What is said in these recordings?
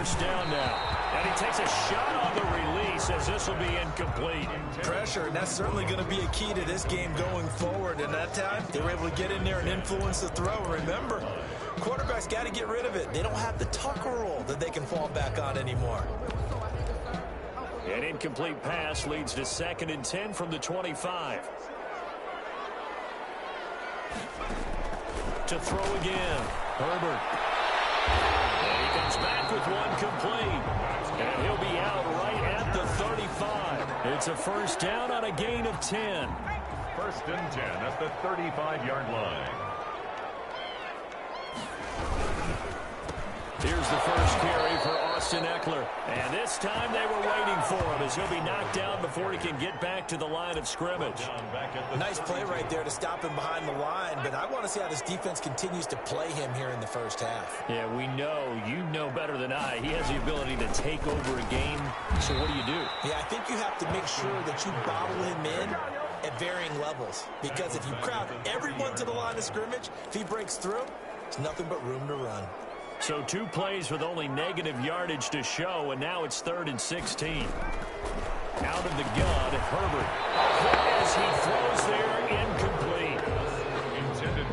first down now. And he takes a shot on the release as this will be incomplete. Pressure, and that's certainly going to be a key to this game going forward. And that time, they were able to get in there and influence the throw. Remember, quarterbacks got to get rid of it. They don't have the tucker roll that they can fall back on anymore. An incomplete pass leads to 2nd and 10 from the 25. To throw again, Herbert. And he comes back with one complete. And he'll be out right at the 35. It's a first down on a gain of 10. 1st and 10 at the 35-yard line. Here's the first carry for Austin Eckler. And this time they were waiting for him as he'll be knocked down before he can get back to the line of scrimmage. Nice play right there to stop him behind the line, but I want to see how this defense continues to play him here in the first half. Yeah, we know. You know better than I. He has the ability to take over a game. So what do you do? Yeah, I think you have to make sure that you bottle him in at varying levels. Because if you crowd everyone to the line of scrimmage, if he breaks through, there's nothing but room to run. So 2 plays with only negative yardage to show, and now it's 3rd and 16. Out of the gun, Herbert. As he throws there, incomplete.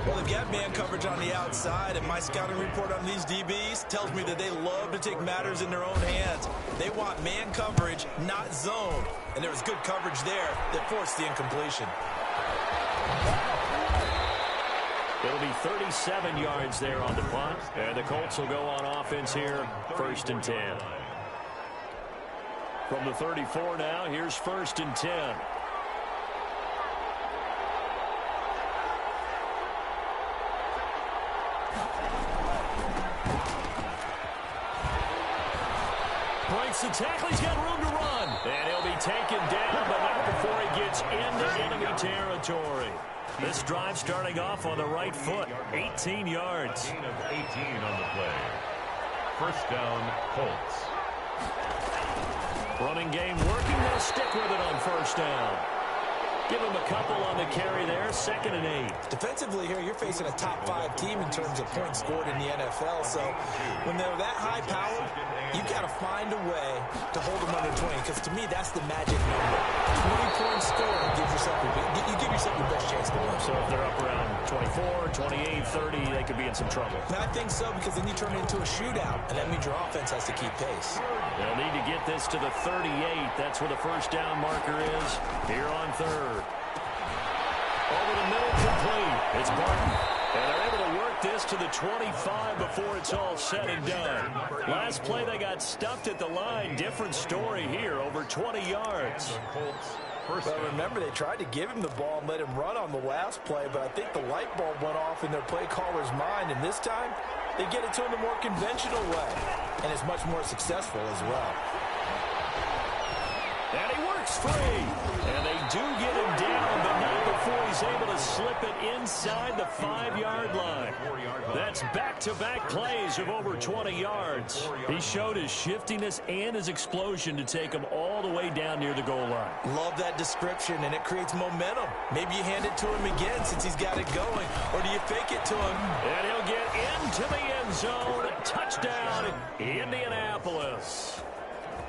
Well, they've got man coverage on the outside, and my scouting report on these DBs tells me that they love to take matters in their own hands. They want man coverage, not zone. And there was good coverage there that forced the incompletion. It'll be 37 yards there on the punt. And the Colts will go on offense here, 1st and 10. From the 34 now, here's 1st and 10. Breaks the tackle, he's got room to run. And he'll be taken down, but not before he gets into enemy territory. This drive starting off on the right foot, 18 yards. Gain of 18 on the play. First down, Colts. Running game working, they'll stick with it on first down. Give him a couple on the carry there, 2nd and 8. Defensively here, you're facing a top 5 team in terms of points scored in the NFL. So when they're that high powered, you've got to find a way to hold them under 20. Because to me, that's the magic number. 20 points scored gives yourself you give yourself your best chance to win. So if they're up around 24, 28, 30, they could be in some trouble. And I think so, because then you turn it into a shootout, and that means your offense has to keep pace. They'll need to get this to the 38. That's where the first down marker is here on 3rd. Over the middle, complete. It's Barton. And they're able to work this to the 25 before it's all said and done. Last play, they got stuffed at the line. Different story here, over 20 yards. Well, remember, they tried to give him the ball and let him run on the last play, but I think the light bulb went off in their play caller's mind, and this time, they get it to him the more conventional way, and it's much more successful as well. And he works free. And they do get him down, but not before he's able to slip it inside the 5-yard line. That's back-to-back plays of over 20 yards. He showed his shiftiness and his explosion to take him all the way down near the goal line. Love that description, and it creates momentum. Maybe you hand it to him again since he's got it going, or do you fake it to him? And he'll get into the end zone. Touchdown, Indianapolis.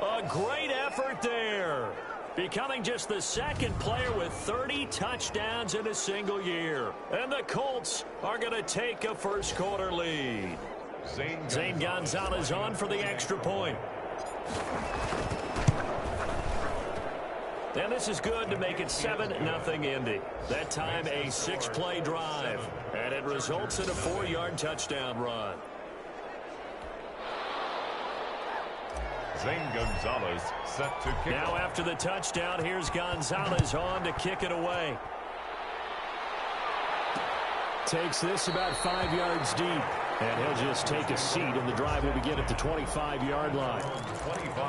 A great effort there. Becoming just the 2nd player with 30 touchdowns in a single year. And the Colts are going to take a first-quarter lead. Zane Gonzalez on for the extra point. And this is good to make it 7-0 Indy. That time a 6-play drive. And it results in a 4-yard touchdown run. Zane Gonzalez set to kick. Now after the touchdown, here's Gonzalez on to kick it away. Takes this about 5 yards deep. And he'll just take a seat, and the drive will begin at the 25-yard line.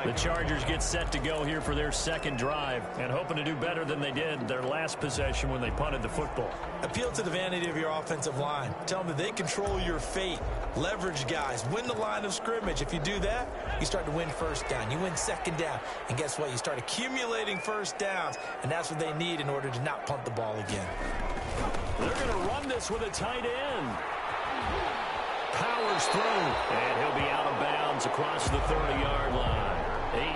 The Chargers get set to go here for their 2nd drive, and hoping to do better than they did their last possession when they punted the football. Appeal to the vanity of your offensive line. Tell them that they control your fate. Leverage guys. Win the line of scrimmage. If you do that, you start to win first down. You win 2nd down. And guess what? You start accumulating first downs, and that's what they need in order to not punt the ball again. They're going to run this with a tight end. powers through. And he'll be out of bounds across the 30-yard line.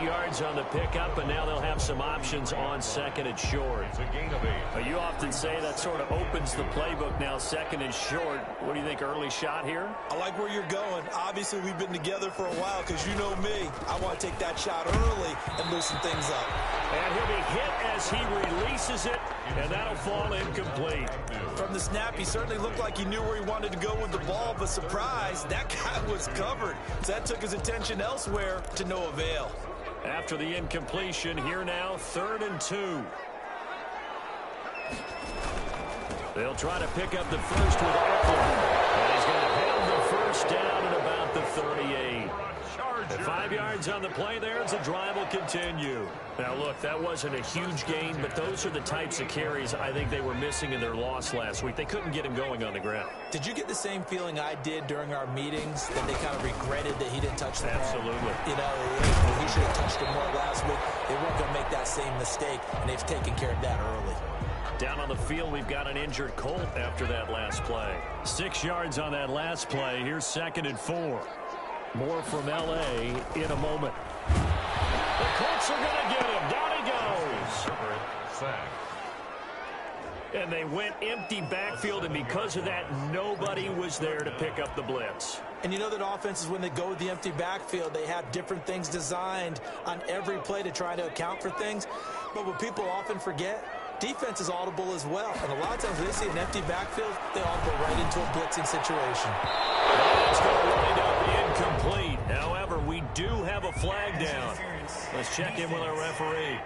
8 yards on the pickup, and now they'll have some options on second and short. It's a gain of 8. You often say that sort of opens the playbook now, second and short. What do you think, early shot here? I like where you're going. Obviously, we've been together for a while because you know me. I want to take that shot early and loosen things up. And he'll be hit as he releases it, and that'll fall incomplete. From the snap, he certainly looked like he knew where he wanted to go with the ball, but surprise, that guy was covered. So that took his attention elsewhere to no avail. After the incompletion, here now, 3rd and 2. They'll try to pick up the first with Eckler. And he's going to have the first down at about the 38. And 5 yards on the play there as the drive will continue. Now, look, that wasn't a huge gain, but those are the types of carries I think they were missing in their loss last week. They couldn't get him going on the ground. Did you get the same feeling I did during our meetings, that they kind of regretted that he didn't touch the ball? Absolutely. You know, he should have touched it more last week. They weren't going to make that same mistake, and they've taken care of that early. Down on the field, we've got an injured Colt after that last play. 6 yards on that last play. Here's 2nd and 4. More from L.A. in a moment. The Colts are going to get him. Down he goes. Sack. And they went empty backfield, and because of that, nobody was there to pick up the blitz. And you know that offenses, when they go with the empty backfield, they have different things designed on every play to try to account for things. But what people often forget, defense is audible as well. And a lot of times when they see an empty backfield, they audible right into a blitzing situation. It's going to wind up incomplete. However, we do have a flag down. Let's check in with our referee.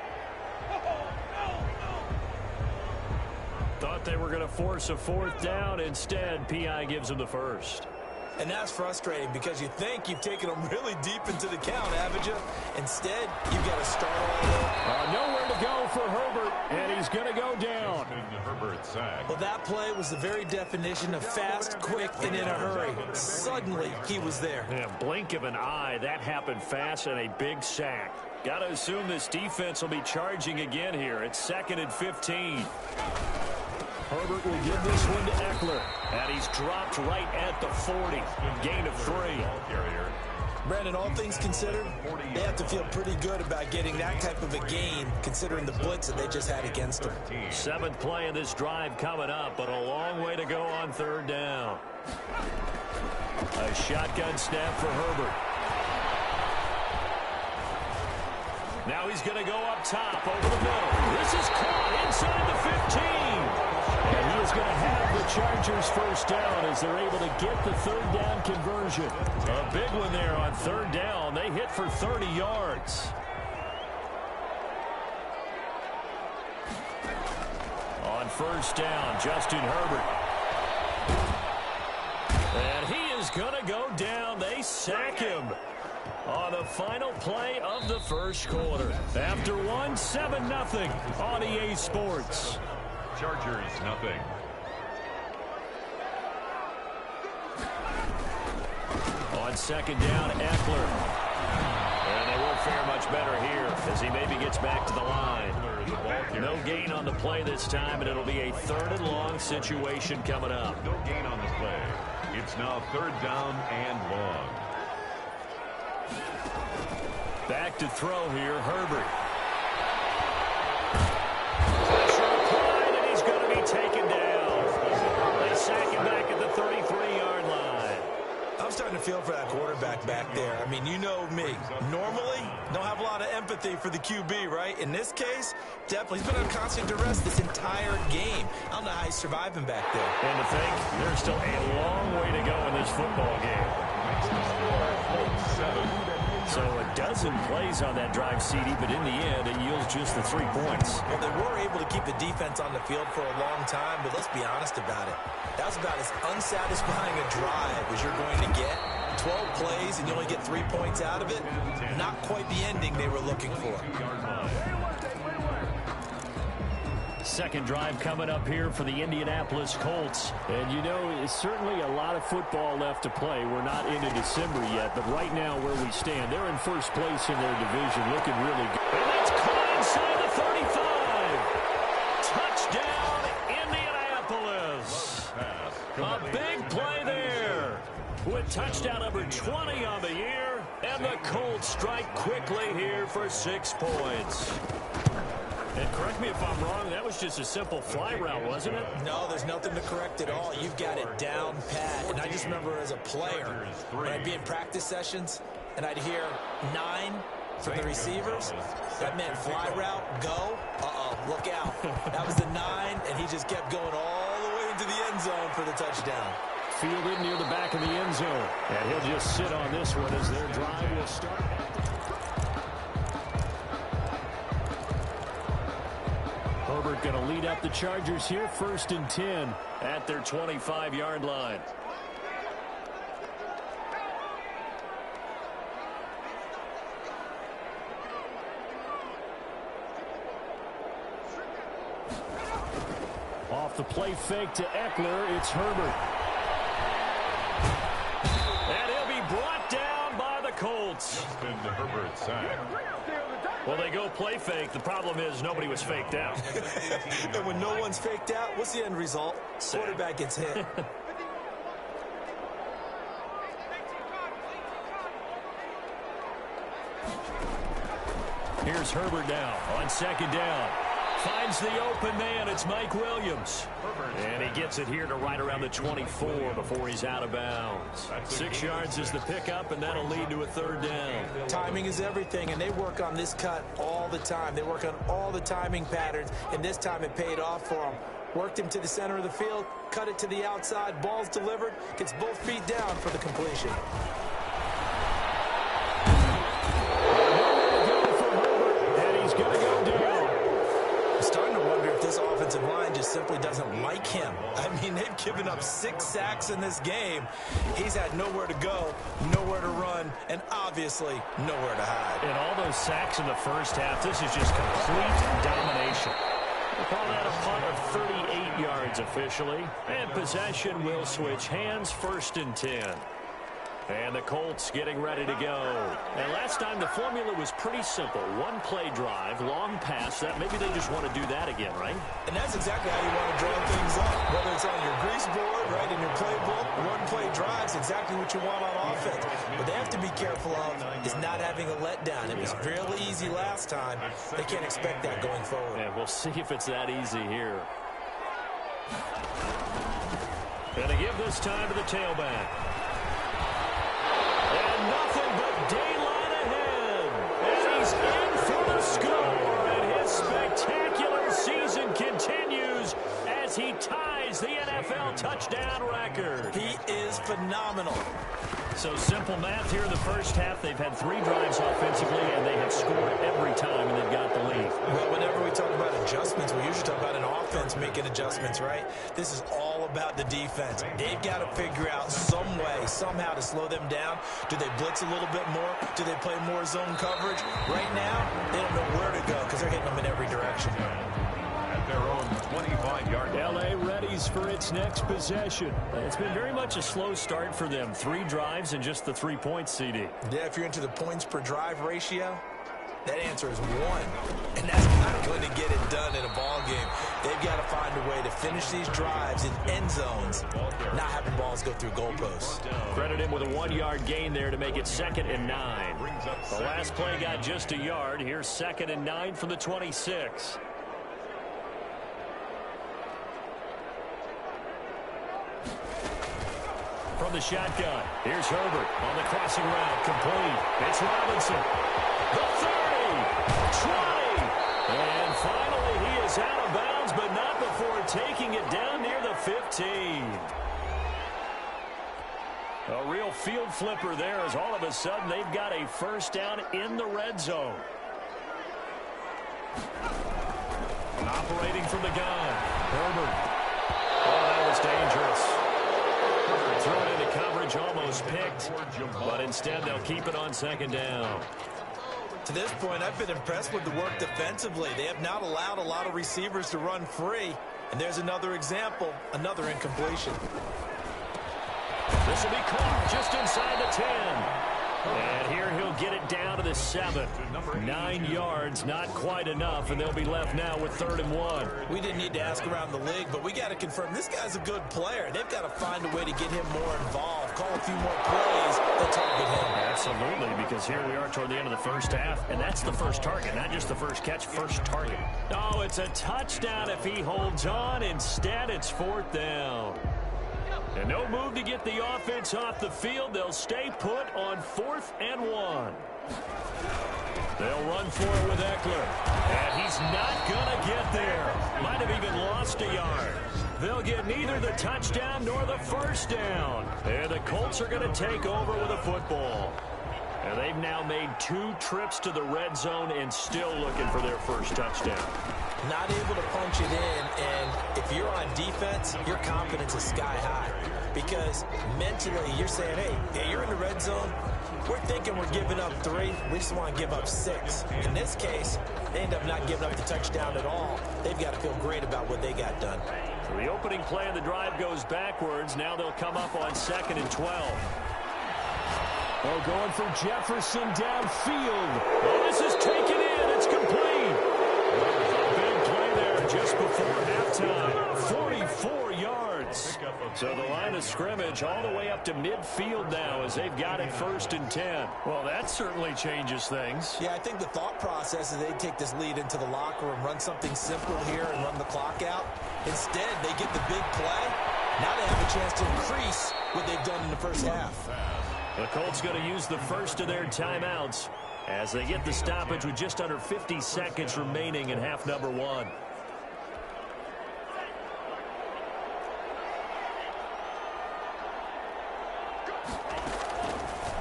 Thought they were going to force a 4th down. Instead, P.I. gives them the first. And that's frustrating because you think you've taken them really deep into the count, haven't you? Instead, you've got to start all over. Nowhere to go for Herbert, and he's going to go down. Herbert sack. Well, that play was the very definition of fast, quick, and in a hurry. Suddenly, he was there. Yeah, blink of an eye, that happened fast, and a big sack. Got to assume this defense will be charging again here. It's 2nd and 15. Herbert will give this one to Eckler. And he's dropped right at the 40. Gain of 3. Brandon, all things considered, they have to feel pretty good about getting that type of a gain, considering the blitz that they just had against them. 7th play of this drive coming up, but a long way to go on 3rd down. A shotgun snap for Herbert. Now he's going to go up top over the middle. This is caught inside the 15. And he is going to have the Chargers first down as they're able to get the 3rd down conversion. A big one there on 3rd down. They hit for 30 yards. On 1st down, Justin Herbert. And he is going to go down. They sack him on the final play of the first quarter. After one, 7-0 on EA Sports. Chargers, nothing. On 2nd down, Eckler. And they won't fare much better here as he maybe gets back to the line. No gain on the play this time, and it'll be a 3rd and long situation coming up. No gain on this play. It's now 3rd down and long. Back to throw here, Herbert. Taken down. They sack him back at the 33-yard line. I'm starting to feel for that quarterback back there. I mean, you know me. Normally, don't have a lot of empathy for the QB, right? In this case, definitely. He's been under constant duress this entire game. I don't know how he's surviving back there. And to think, there's still a long way to go in this football game. So a dozen plays on that drive, CD, but in the end, it yields just the 3 points. Well, they were able to keep the defense on the field for a long time, but let's be honest about it. That was about as unsatisfying a drive as you're going to get. 12 plays and you only get 3 points out of it. Not quite the ending they were looking for. Second drive coming up here for the Indianapolis Colts. And you know, it's certainly a lot of football left to play. We're not into December yet, but right now where we stand, they're in first place in their division, looking really good. And that's caught inside the 35. Touchdown, Indianapolis. A big play there with touchdown number 20 on the year, and the Colts strike quickly here for 6 points. And correct me if I'm wrong, that was just a simple fly route, wasn't it? No, there's nothing to correct at all. You've got it down pat. And I just remember as a player, when I'd be in practice sessions, and I'd hear 9 from the receivers, that meant fly route, go, look out. That was the 9, and he just kept going all the way into the end zone for the touchdown. Fielded near the back of the end zone. And he'll just sit on this one as their drive will start. Herbert going to lead up the Chargers here, 1st and 10 at their 25-yard line. Off the play fake to Eckler, it's Herbert. And he'll be brought down by the Colts. Justin Herbert sack. Well, they go play fake. The problem is nobody was faked out. And when no one's faked out, what's the end result? Quarterback gets hit. Here's Herbert now on 2nd down. Finds the open man. It's Mike Williams. And he gets it here to right around the 24 before he's out of bounds. 6 yards is the pickup, and that'll lead to a 3rd down. Timing is everything, and they work on this cut all the time. They work on all the timing patterns, and this time it paid off for them. Worked him to the center of the field, cut it to the outside, ball's delivered, gets both feet down for the completion. And he's going to go down. Starting to wonder if this offensive line just simply doesn't like him. I mean, they've given up 6 sacks in this game. He's had nowhere to go, nowhere to run, and obviously nowhere to hide. And all those sacks in the first half, this is just complete domination. We'll call that a punt of 38 yards officially. And possession will switch hands, 1st and 10. And the Colts getting ready to go. And last time the formula was pretty simple. 1 play drive, long pass. That maybe they just want to do that again, right? And that's exactly how you want to draw things up. Whether it's on your grease board, right, in your playbook, 1 play drives, exactly what you want on offense. What they have to be careful of is not having a letdown. It was really easy last time. They can't expect that going forward. And we'll see if it's that easy here. Gonna give this time to the tailback. And nothing but daylight ahead. And he's in for the score. And his spectacular season continues as he ties the NFL touchdown record. He is phenomenal. So simple math here in the first half. They've had 3 drives offensively, and they have scored every time, and they've got the lead. Well, whenever we talk about adjustments, we usually talk about an offense making adjustments, right? This is all about the defense. They've got to figure out some way, somehow to slow them down. Do they blitz a little bit more? Do they play more zone coverage? Right now, they don't know where to go because they're hitting them in every direction. At their own 25-yard line. L.A. readies for its next possession. It's been very much a slow start for them. 3 drives and just the 3 points, CD. Yeah, if you're into the points per drive ratio, that answer is 1. And that's not going to get it done in a ball game. They've got to find a way to finish these drives in end zones, not having balls go through goalposts. Credit him with a 1-yard gain there to make it 2nd and 9. The last play got just a yard. Here's 2nd and 9 from the 26. From the shotgun, here's Herbert on the crossing route, complete. It's Robinson. The 30, 20, and finally he is out of bounds, but not before taking it down near the 15. A real field flipper there as all of a sudden they've got a 1st down in the red zone. Operating from the gun, Herbert. Oh, that was dangerous. Thrown into coverage, almost picked, but instead they'll keep it on 2nd down. To this point, I've been impressed with the work defensively. They have not allowed a lot of receivers to run free. And there's another example, another incompletion. This will be caught just inside the 10. And here he'll get it down to the 7. 9 yards, not quite enough, and they'll be left now with 3rd and 1. We didn't need to ask around the league, but we got to confirm this guy's a good player. They've got to find a way to get him more involved, call a few more plays that target him. Absolutely, because here we are toward the end of the first half, and that's the first target, not just the first catch, first target. Oh, it's a touchdown if he holds on. Instead, it's 4th down. And no move to get the offense off the field. They'll stay put on 4th and 1. They'll run for it with Eckler. And he's not going to get there. Might have even lost a yard. They'll get neither the touchdown nor the first down. And the Colts are going to take over with a football. And they've now made 2 trips to the red zone and still looking for their first touchdown. Not able to punch it in, and if you're on defense, your confidence is sky high. Because mentally, you're saying, hey, you're in the red zone. We're thinking we're giving up 3. We just want to give up 6. In this case, they end up not giving up the touchdown at all. They've got to feel great about what they got done. So the opening play of the drive goes backwards. Now they'll come up on 2nd and 12. Oh, going for Jefferson downfield. Oh, this is taken in. It's complete. Big play there just before halftime. 44 yards. So the line of scrimmage all the way up to midfield now as they've got it 1st and 10. Well, that certainly changes things. Yeah, I think the thought process is they take this lead into the locker room, run something simple here and run the clock out. Instead, they get the big play. Now they have a chance to increase what they've done in the first half. The Colts going to use the first of their timeouts as they get the stoppage with just under 50 seconds remaining in half number 1.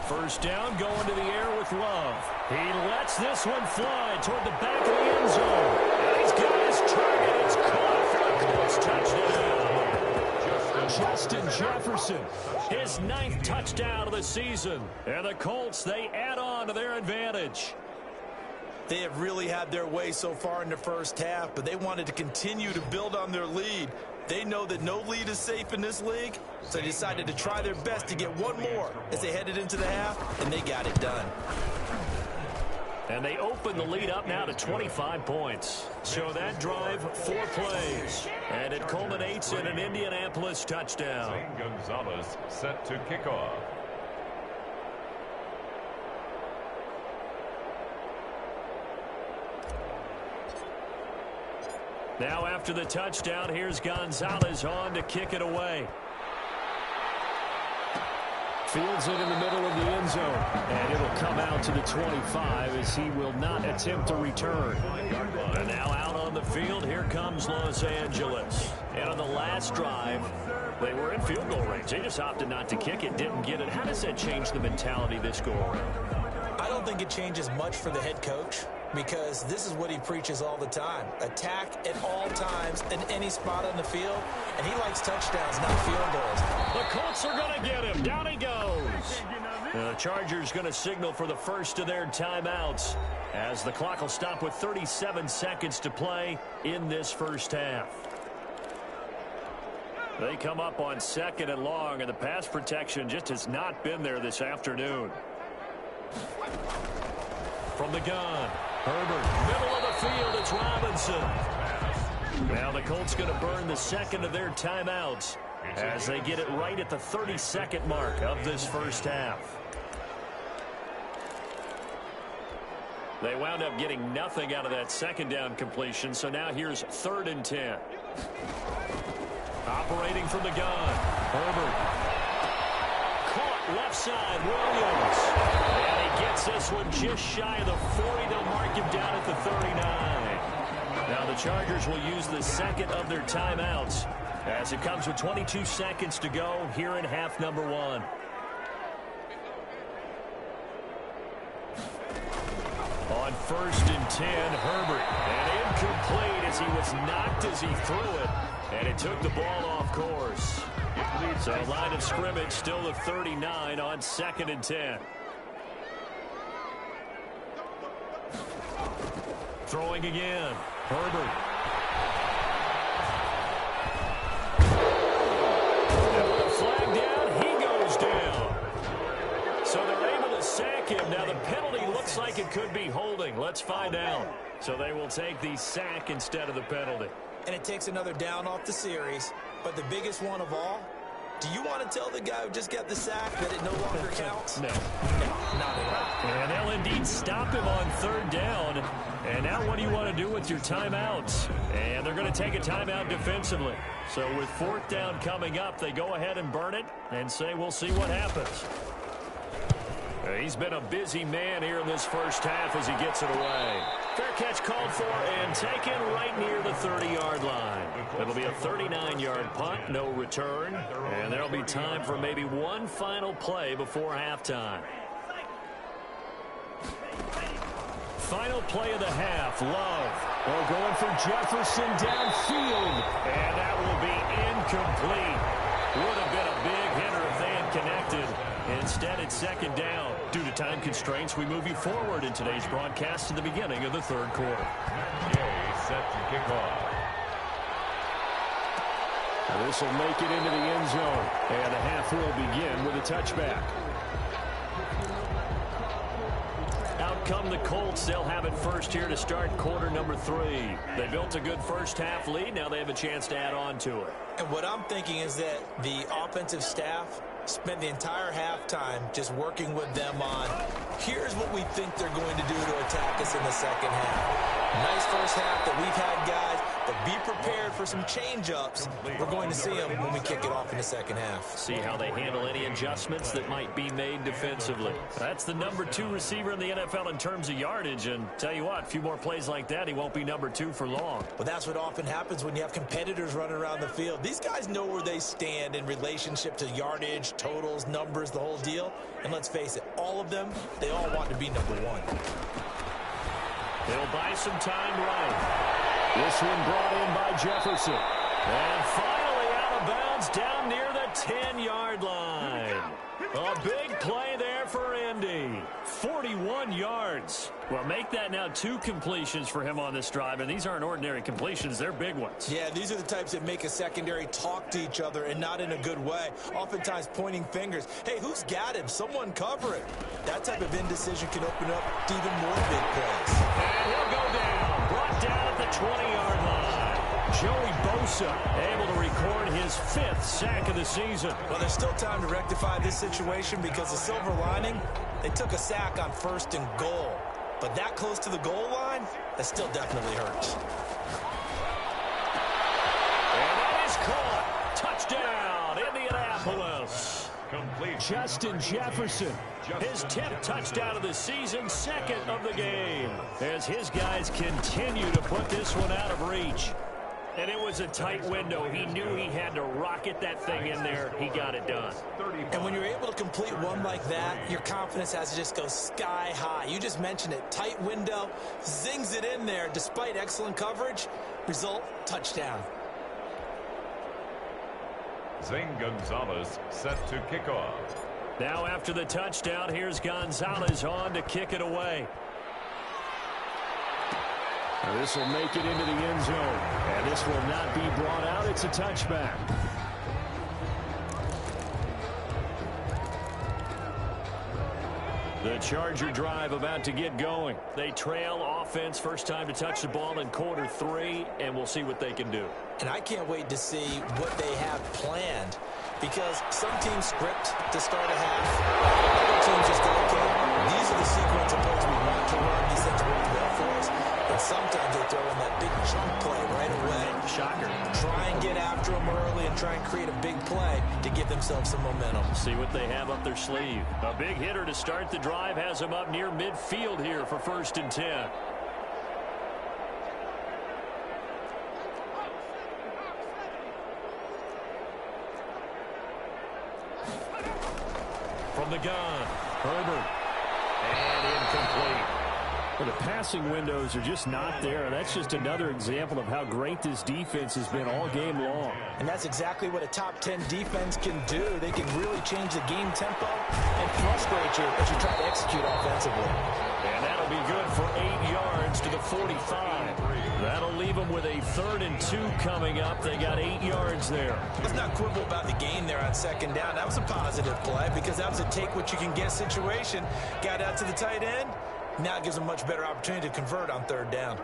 First down, going to the air with Love. He lets this one fly toward the back of the end zone. And he's got his target. It's caught for a Colts touchdown. Justin Jefferson, his 9th touchdown of the season. And the Colts, they add on to their advantage. They have really had their way so far in the first half, but they wanted to continue to build on their lead. They know that no lead is safe in this league, so they decided to try their best to get one more as they headed into the half, and they got it done. And they open the lead up now to 25 points. So that drive, 4 plays. And it culminates in an Indianapolis touchdown. Gonzalez set to kick off. Now after the touchdown, here's Gonzalez on to kick it away. Fields it in the middle of the end zone. And it'll come out to the 25 as he will not attempt to return. And now out on the field, here comes Los Angeles. And on the last drive, they were in field goal range. They just opted not to kick it, didn't get it. How does that change the mentality this go around? I don't think it changes much for the head coach, because this is what he preaches all the time. Attack at all times in any spot on the field, and he likes touchdowns, not field goals. The Colts are going to get him. Down he goes. The Chargers going to signal for the first of their timeouts as the clock will stop with 37 seconds to play in this first half. They come up on 2nd and long, and the pass protection just has not been there this afternoon. From the gun, Herbert, middle of the field, it's Robinson. Now the Colts going to burn the 2nd of their timeouts as they get it right at the 32nd mark of this first half. They wound up getting nothing out of that 2nd down completion, so now here's 3rd and 10. Operating from the gun, Herbert. Caught left side, Williams. And he gets this one just shy of the 40. They'll mark him down at the 39. Now the Chargers will use the 2nd of their timeouts as it comes with 22 seconds to go here in half number 1. On 1st and 10, Herbert. And incomplete as he was knocked as he threw it. And it took the ball off course. So line of scrimmage still at 39 on 2nd and 10. Throwing again. Herbert. And with a flag down, he goes down. So they're able to sack penalty looks like it could be holding. Let's find out. So they will take the sack instead of the penalty. And it takes another down off the series. But the biggest one of all, do you want to tell the guy who just got the sack that it no longer counts? No. No, not at all. And they'll indeed stop him on third down. And now what do you want to do with your timeouts? And they're going to take a timeout defensively. So with fourth down coming up, they go ahead and burn it and say we'll see what happens. He's been a busy man here in this first half as he gets it away. Fair catch called for and taken right near the 30-yard line. It'll be a 39-yard punt, no return. And there'll be time for maybe one final play before halftime. Final play of the half, Love. Going for Jefferson downfield. And that will be incomplete. Would have been a big hitter if they had connected. Instead, it's second down. Due to time constraints, we move you forward in today's broadcast to the beginning of the third quarter. Jay set to kick off. This will make it into the end zone. And the half will begin with a touchback. Out come the Colts. They'll have it first here to start quarter number 3. They built a good first half lead. Now they have a chance to add on to it. And what I'm thinking is that the offensive staff spent the entire halftime just working with them on, here's what we think they're going to do to attack us in the second half. Nice first half that we've had, guys, but be prepared for some change-ups. We're going to see them when we kick it off in the second half. See how they handle any adjustments that might be made defensively. That's the number 2 receiver in the NFL in terms of yardage, and tell you what, a few more plays like that, he won't be number 2 for long. Well, that's what often happens when you have competitors running around the field. These guys know where they stand in relationship to yardage, totals, numbers, the whole deal. And let's face it, all of them, they all want to be number 1. They'll buy some time running. This one brought in by Jefferson. And finally out of bounds down near the 10-yard line. A big play there for Indy. 41 yards. Well, make that now 2 completions for him on this drive, and these aren't ordinary completions. They're big ones. Yeah, these are the types that make a secondary talk to each other and not in a good way. Oftentimes pointing fingers. Hey, who's got him? Someone cover it. That type of indecision can open up to even more big plays. And he'll go down. Brought down at the 20-yard line. Joey Bosa able to record his 5th sack of the season. Well, there's still time to rectify this situation because the silver lining, they took a sack on 1st and goal. But that close to the goal line, that still definitely hurts. And that is caught. Touchdown, Indianapolis. Complete. Justin Jefferson, his 10th touchdown of the season, 2nd of the game, as his guys continue to put this one out of reach. And it was a tight window. He knew he had to rocket that thing in there. He got it done. And when you're able to complete one like that, your confidence has to just go sky high. You just mentioned it. Tight window, zings it in there despite excellent coverage. Result, touchdown. Zane Gonzalez set to kick off. Now after the touchdown, here's Gonzalez on to kick it away. This will make it into the end zone. And this will not be brought out. It's a touchback. The Charger drive about to get going. They trail offense, first time to touch the ball in quarter 3, and we'll see what they can do. And I can't wait to see what they have planned, because some teams script to start a half. Other teams just go, okay, these are the sequence of plays we want to run. These things work well for us. And sometimes they throw in that big chunk play right away. Shocker. Try and get after them early and try and create a big play to give themselves some momentum. See what they have up their sleeve. A big hitter to start the drive has them up near midfield here for 1st and 10. From the gun, Herbert. And incomplete. Well, the passing windows are just not there. That's just another example of how great this defense has been all game long. And that's exactly what a top 10 defense can do. They can really change the game tempo and frustrate you as you try to execute offensively. And that'll be good for 8 yards to the 45. That'll leave them with a 3rd and 2 coming up. They got 8 yards there. Let's not quibble about the gain there on 2nd down. That was a positive play because that was a take-what-you-can-get situation. Got out to the tight end. Now it gives them a much better opportunity to convert on 3rd down.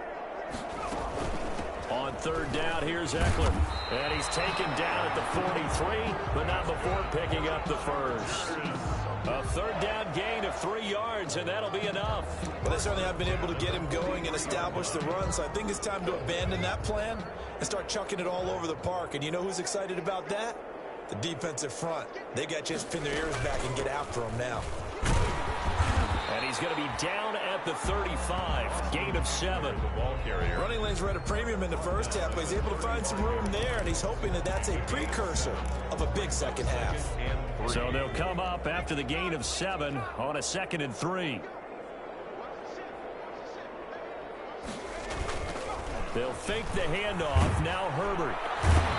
On 3rd down, here's Eckler. And he's taken down at the 43, but not before picking up the first. A 3rd down gain of 3 yards, and that'll be enough. Well, they certainly have been able to get him going and establish the run, so I think it's time to abandon that plan and start chucking it all over the park. And you know who's excited about that? The defensive front. They got to just pin their ears back and get after him now. And he's going to be down at the 35. Gain of 7. Running lanes were at a premium in the first half, but he's able to find some room there, and he's hoping that that's a precursor of a big second half. So they'll come up after the gain of 7 on a 2nd and 3. They'll fake the handoff. Now Herbert.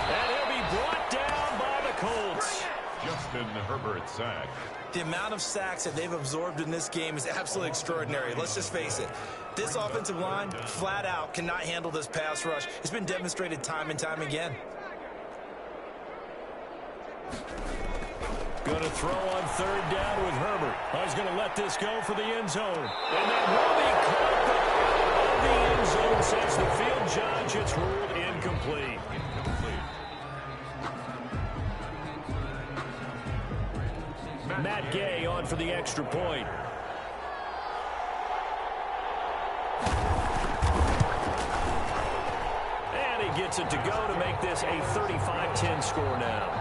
And he'll be brought down by the Colts. Justin Herbert sack. The amount of sacks that they've absorbed in this game is absolutely extraordinary. Let's just face it. This offensive line, flat out, cannot handle this pass rush. It's been demonstrated time and time again. Going to throw on 3rd down with Herbert. Oh, he's going to let this go for the end zone. And that will be caught, but the end zone, says the field judge. It's ruled incomplete. Matt Gay on for the extra point. And he gets it to go to make this a 35-10 score now.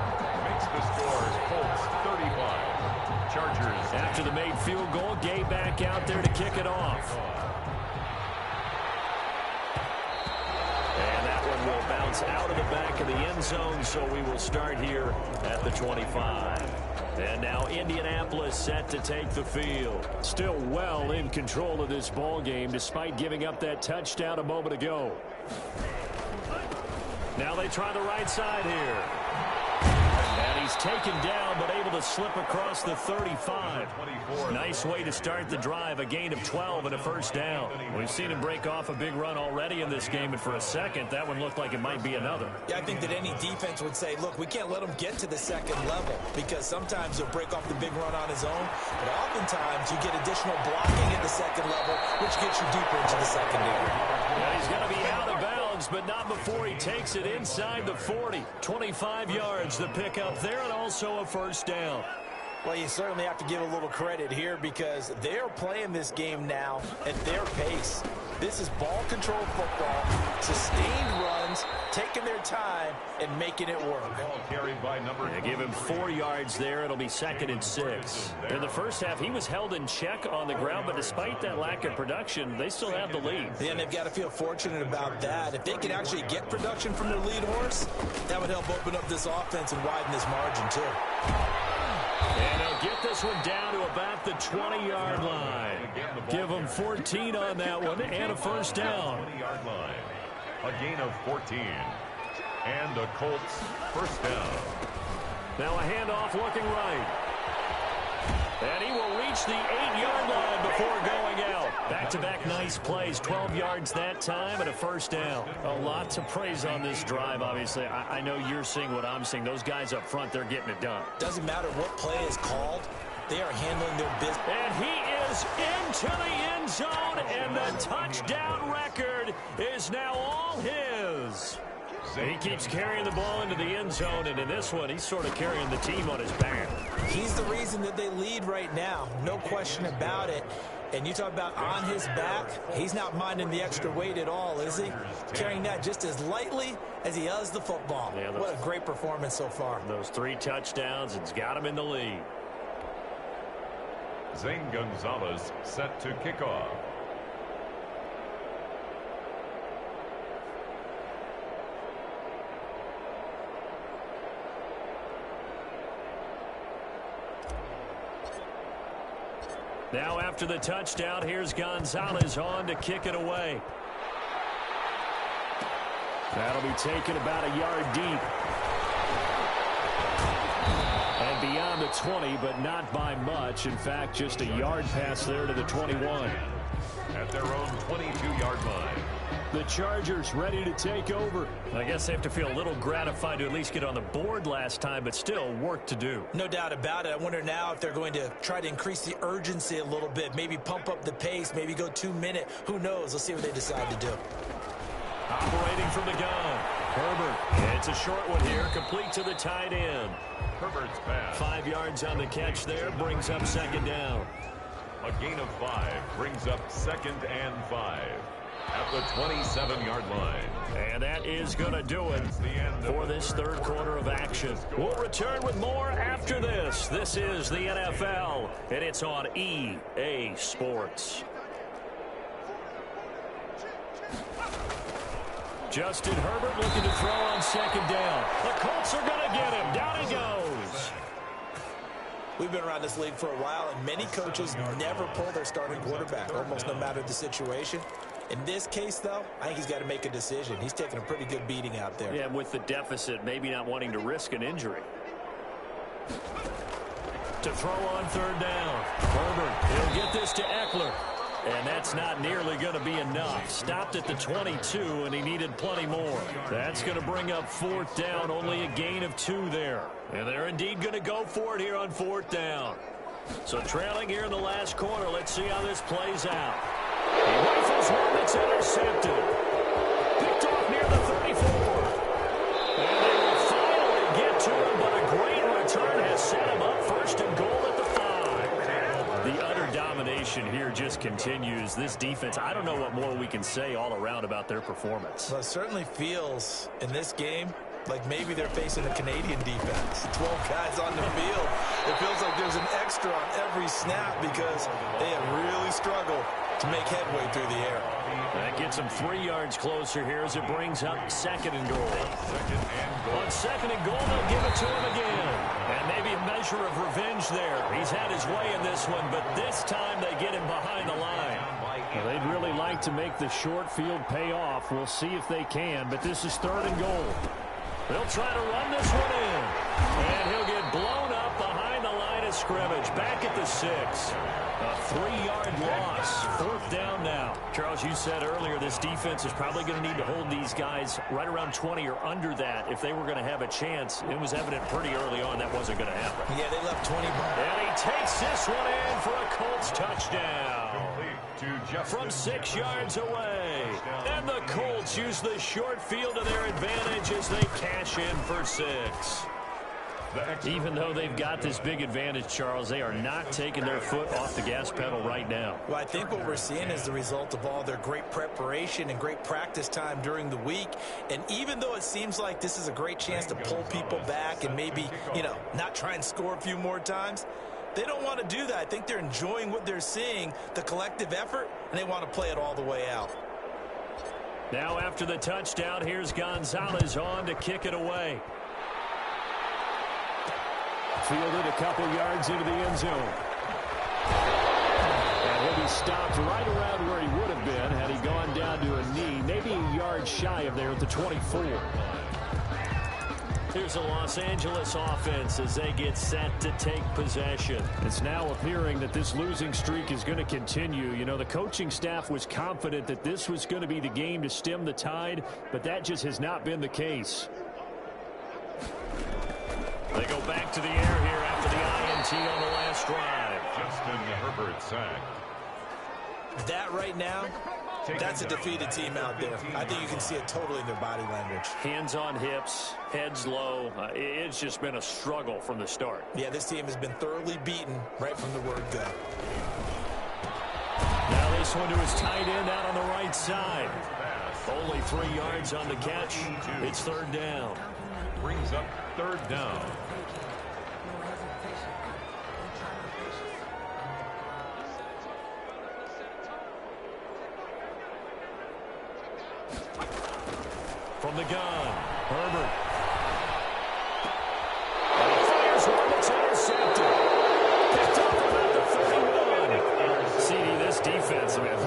Makes the score Colts 35. Chargers. After the made field goal, Gay back out there to kick it off. And that one will bounce out of the back of the end zone, so we will start here at the 25. And now Indianapolis set to take the field. Still well in control of this ball game despite giving up that touchdown a moment ago. Now they try the right side here. And he's taken down but able to slip across the 35. Nice way to start the drive. A gain of 12 and a 1st down. We've seen him break off a big run already in this game, and for a second that one looked like it might be another. Yeah, I think that any defense would say, look, we can't let him get to the 2nd level because sometimes he'll break off the big run on his own, but oftentimes you get additional blocking at the 2nd level, which gets you deeper into the secondary. Yeah, he's going to be out of bounds, but not before he takes it inside the 40. 25 yards the pickup there, and also a 1st down. Well, you certainly have to give a little credit here because they're playing this game now at their pace. This is ball control football, sustained runs, taking their time, and making it work. Ball carried by number. They give him 4 yards there. It'll be 2nd and 6. In the first half, he was held in check on the ground, but despite that lack of production, they still have the lead. Yeah, and they've got to feel fortunate about that. If they could actually get production from their lead horse, that would help open up this offense and widen this margin, too. And they'll get this one down to about the 20-yard line. Give them 14 on that one and a 1st down. 20-yard line. A gain of 14. And the Colts 1st down. Now a handoff looking right. And he will reach the 8-yard line before going out. Back-to-back nice plays. 12 yards that time and a 1st down. A lot to praise on this drive, obviously. I know you're seeing what I'm seeing. Those guys up front, they're getting it done. Doesn't matter what play is called. They are handling their business. And he is into the end zone, and the touchdown record is now all his. He keeps carrying the ball into the end zone, and in this one, he's sort of carrying the team on his back. He's the reason that they lead right now. No question about it. And you talk about on his back, he's not minding the extra weight at all, is he? Carrying that just as lightly as he does the football. Yeah, what a great performance so far. Those 3 touchdowns, it's got him in the lead. Zane Gonzalez set to kick off. Now after the touchdown, here's Gonzalez on to kick it away. That'll be taken about a yard deep. And beyond the 20, but not by much. In fact, just a yard pass there to the 21. At their own 22-yard line. The Chargers ready to take over. I guess they have to feel a little gratified to at least get on the board last time, but still work to do. No doubt about it. I wonder now if they're going to try to increase the urgency a little bit, maybe pump up the pace, maybe go 2-minute. Who knows? Let's see what they decide to do. Operating from the gun. Herbert. It's a short one here, complete to the tight end. Herbert's pass. 5 yards on the catch there, brings up second down. A gain of 5 brings up 2nd and 5 at the 27-yard line. And that is going to do it for this third quarter of action. We'll return with more after this. This is the NFL, and it's on EA Sports. Justin Herbert looking to throw on second down. The Colts are going to get him. Down he goes. We've been around this league for a while, and many coaches never pull their starting quarterback, almost no matter the situation. In this case, though, I think he's got to make a decision. He's taking a pretty good beating out there. Yeah, with the deficit, maybe not wanting to risk an injury. To throw on third down. Herbert, he'll get this to Eckler. And that's not nearly going to be enough. Stopped at the 22, and he needed plenty more. That's going to bring up fourth down. Only a gain of 2 there. And they're indeed going to go for it here on fourth down. So trailing here in the last quarter. Let's see how this plays out. He rifles one that's intercepted. Picked off near the 34. And they will finally get to him, but a great return has set him up first and goal at the 5. The utter domination here just continues. This defense, I don't know what more we can say all around about their performance. Well, it certainly feels in this game like maybe they're facing a Canadian defense. 12 guys on the field. It feels like there's an extra on every snap because they have really struggled to make headway through the air. That gets them 3 yards closer here as it brings up second and goal. On second and goal, they'll give it to him again. And maybe a measure of revenge there. He's had his way in this one, but this time they get him behind the line. Well, they'd really like to make the short field pay off. We'll see if they can, but this is third and goal. They'll try to run this one in. And he'll get blown up behind the line of scrimmage. Back at the 6. A 3-yard loss. Fourth down now. Charles, you said earlier this defense is probably going to need to hold these guys right around 20 or under that if they were going to have a chance. It was evident pretty early on that wasn't going to happen. Yeah, they left 20 behind. And he takes this one in for a Colts touchdown. From 6 yards away. And the Colts use the short field to their advantage as they cash in for 6. Even though they've got this big advantage, Charles, they are not taking their foot off the gas pedal right now. Well, I think what we're seeing is the result of all their great preparation and great practice time during the week. And even though it seems like this is a great chance to pull people back and maybe, not try and score a few more times, they don't want to do that. I think they're enjoying what they're seeing, the collective effort, and they want to play it all the way out. Now after the touchdown, here's Gonzalez on to kick it away. Fielded a couple yards into the end zone. And he'll be stopped right around where he would have been had he gone down to a knee, maybe a yard shy of there at the 24. Here's the Los Angeles offense as they get set to take possession. It's now appearing that this losing streak is going to continue. The coaching staff was confident that this was going to be the game to stem the tide, but that just has not been the case. They go back to the air here after the INT on the last drive. Justin Herbert sacked. That right now, that's a defeated team out there. I think you can see it totally in their body language. Hands on hips, heads low. It's just been a struggle from the start. Yeah, this team has been thoroughly beaten right from the word go. Now this one to his tight end out on the right side. Only 3 yards on the catch. It's third down. Brings up third down. From the gun, Herbert. And he fires one that's intercepted. Picked up about the 31. CD, this defense, man.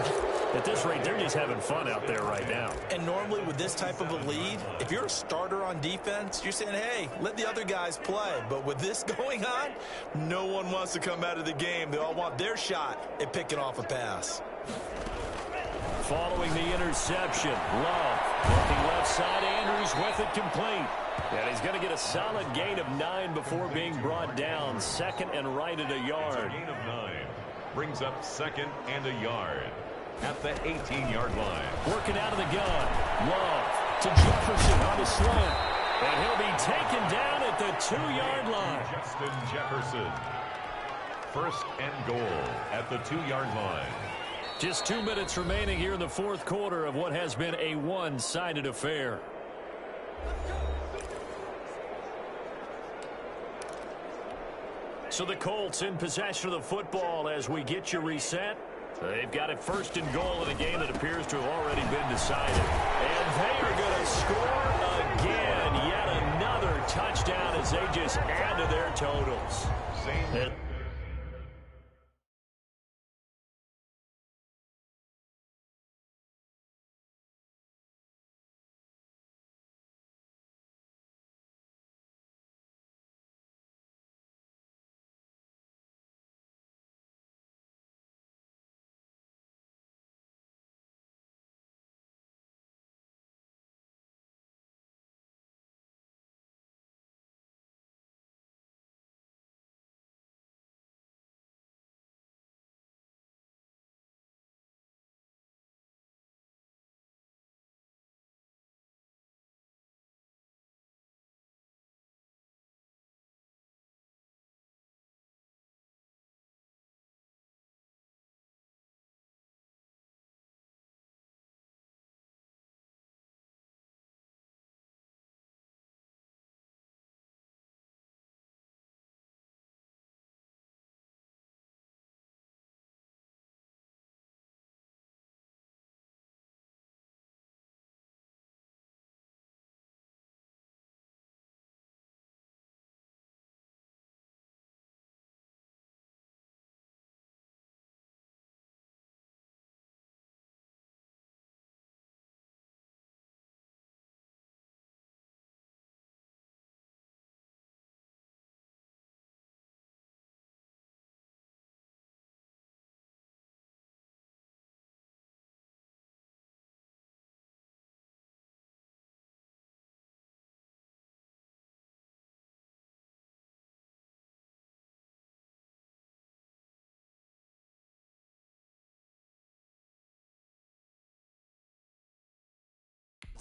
At this rate, they're just having fun out there right now. And normally with this type of a lead, if you're a starter on defense, you're saying, hey, let the other guys play. But with this going on, no one wants to come out of the game. They all want their shot at picking off a pass. Following the interception, Love looking left side, Andrews with it complete. And he's going to get a solid gain of 9 before being brought down. Second and right at a yard. Gain of 9 brings up second and a yard at the 18-yard line. Working out of the gun. Love to Jefferson on the slant. And he'll be taken down at the 2-yard line. Justin Jefferson. First and goal at the 2-yard line. Just 2 minutes remaining here in the fourth quarter of what has been a one-sided affair. So the Colts in possession of the football as we get you reset. They've got it first and goal in a game that appears to have already been decided. And they are going to score again. Yet another touchdown as they just add to their totals.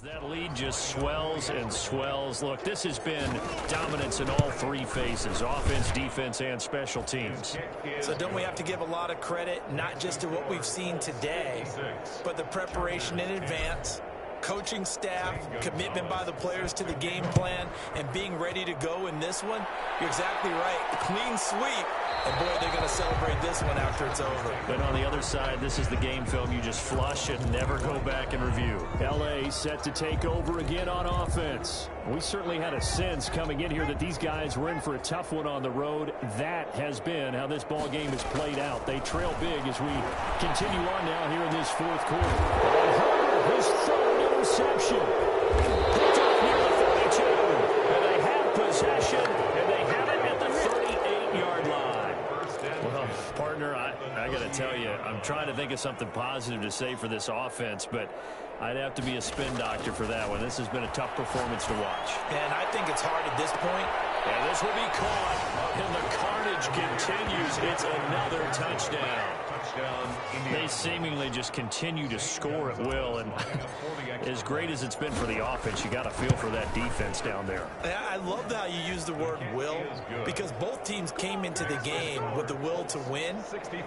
That lead just swells and swells. Look, this has been dominance in all three phases, offense, defense, and special teams. So don't we have to give a lot of credit, not just to what we've seen today, but the preparation in advance, coaching staff, commitment by the players to the game plan, and being ready to go in this one? You're exactly right. Clean sweep. And, boy, they're going to celebrate this one after it's over. But on the other side, this is the game film you just flush and never go back and review. L.A. set to take over again on offense. We certainly had a sense coming in here that these guys were in for a tough one on the road. That has been how this ball game has played out. They trail big as we continue on now here in this fourth quarter. And his third interception. Picked up near the 42. And they have possession, and they have it at the 38-yard line. Well, partner, I got to tell you, I'm trying to think of something positive to say for this offense, but I'd have to be a spin doctor for that one. This has been a tough performance to watch. And I think it's hard at this point. And this will be caught, and the carnage continues. It's another touchdown. They seemingly just continue to score at will, and as great as it's been for the offense, you got to feel for that defense down there. I love how you use the word will, because both teams came into the game with the will to win,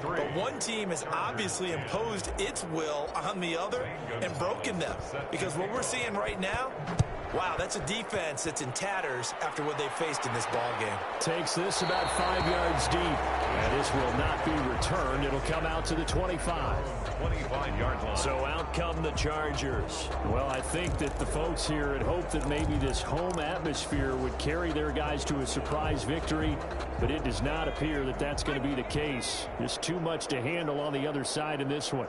but one team has obviously imposed its will on the other and broken them, because what we're seeing right now, wow, that's a defense that's in tatters after what they faced in this ball game. Takes this about 5 yards deep, and this will not be returned. It'll come out to the 25. 25-yard line. So out come the Chargers. Well, I think that the folks here had hoped that maybe this home atmosphere would carry their guys to a surprise victory, but it does not appear that that's going to be the case. There's too much to handle on the other side in this one.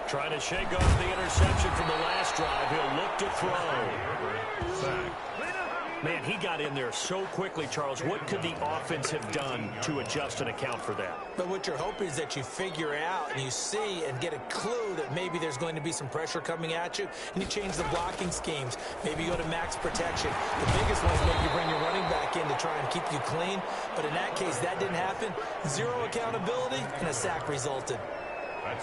Trying to shake off the interception from the last drive. He'll look to throw. Man, he got in there so quickly, Charles. What could the offense have done to adjust and account for that? But what you're hoping is that you figure out and you see and get a clue that maybe there's going to be some pressure coming at you, and you change the blocking schemes. Maybe you go to max protection. The biggest one is maybe you bring your running back in to try and keep you clean. But in that case, that didn't happen. Zero accountability, and a sack resulted. I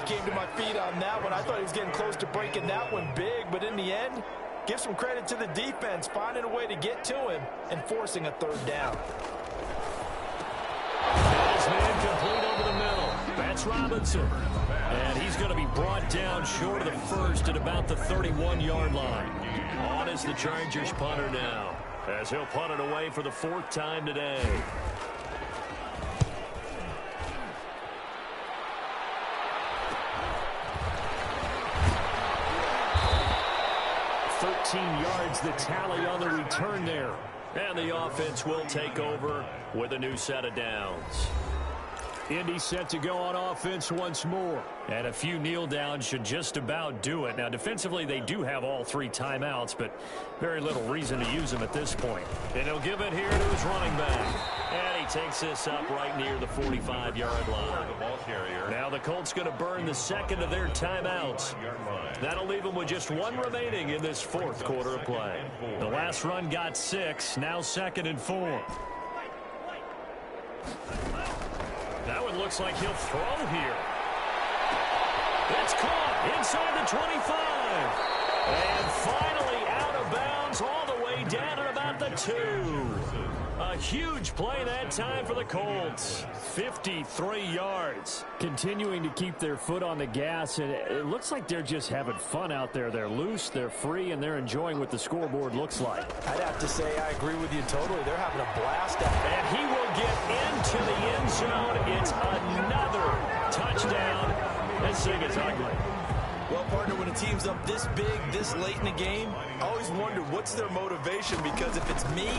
came to my feet on that one. I thought he was getting close to breaking that one big, but in the end, give some credit to the defense, finding a way to get to him and forcing a third down. Pass man complete over the middle. That's Robinson. And he's going to be brought down short of the first at about the 31-yard line. On is the Chargers punter now, as he'll punt it away for the 4th time today. 13 yards the tally on the return there. And the offense will take over with a new set of downs. Indy set to go on offense once more. And a few kneel downs should just about do it. Now, defensively, they do have all 3 timeouts, but very little reason to use them at this point. And he'll give it here to his running back. And he takes this up right near the 45-yard line. Now the Colts going to burn the second of their timeouts. That'll leave them with just 1 remaining in this 4th quarter of play. The last run got 6, now 2nd and 4. That one looks like he'll throw here. It's caught inside the 25. And finally out of bounds all the way down at about the 2. A huge play that time for the Colts. 53 yards. Continuing to keep their foot on the gas, and it looks like they're just having fun out there. They're loose, they're free, and they're enjoying what the scoreboard looks like. I'd have to say I agree with you totally. They're having a blast out there. And he will get into the end zone. It's another touchdown. This thing is ugly. Well, partner, when a team's up this big, this late in the game, I always wonder what's their motivation, because if it's me,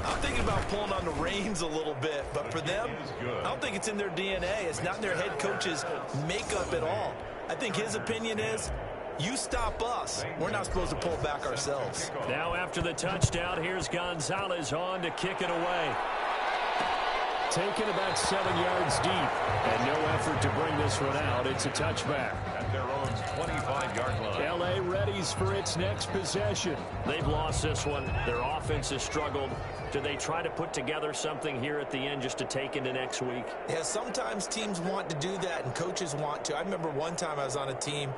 I'm thinking about pulling on the reins a little bit. But for them, I don't think it's in their DNA. It's not in their head coach's makeup at all. I think his opinion is, you stop us. We're not supposed to pull back ourselves. Now after the touchdown, here's Gonzalez on to kick it away. Taken about 7 yards deep, and no effort to bring this one out. It's a touchback. At their own 25-yard line. L.A. readies for its next possession. They've lost this one. Their offense has struggled. Do they try to put together something here at the end just to take into next week? Yeah, sometimes teams want to do that and coaches want to. I remember one time I was on a team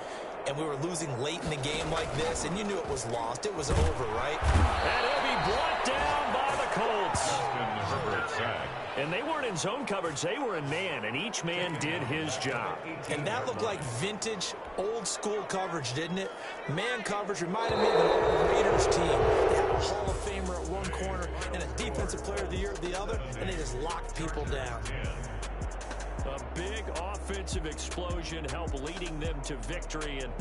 and we were losing late in the game like this, and you knew it was lost. It was over, right? And he'll be brought down by the Colts. Sack. And they weren't in zone coverage. They were in man, and each man did his job. And that looked like vintage, old-school coverage, didn't it? Man coverage reminded me of an old Raiders team. They had a Hall of Famer at one corner and a Defensive Player of the Year at the other, and they just locked people down. A big offensive explosion helped leading them to victory. And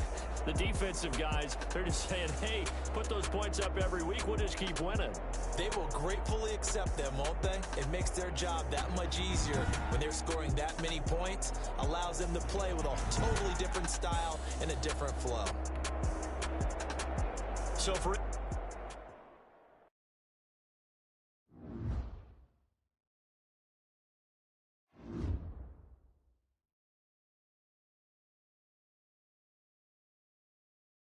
the defensive guys, they're just saying, hey, put those points up every week. We'll just keep winning. They will gratefully accept them, won't they? It makes their job that much easier when they're scoring that many points. Allows them to play with a totally different style and a different flow. So for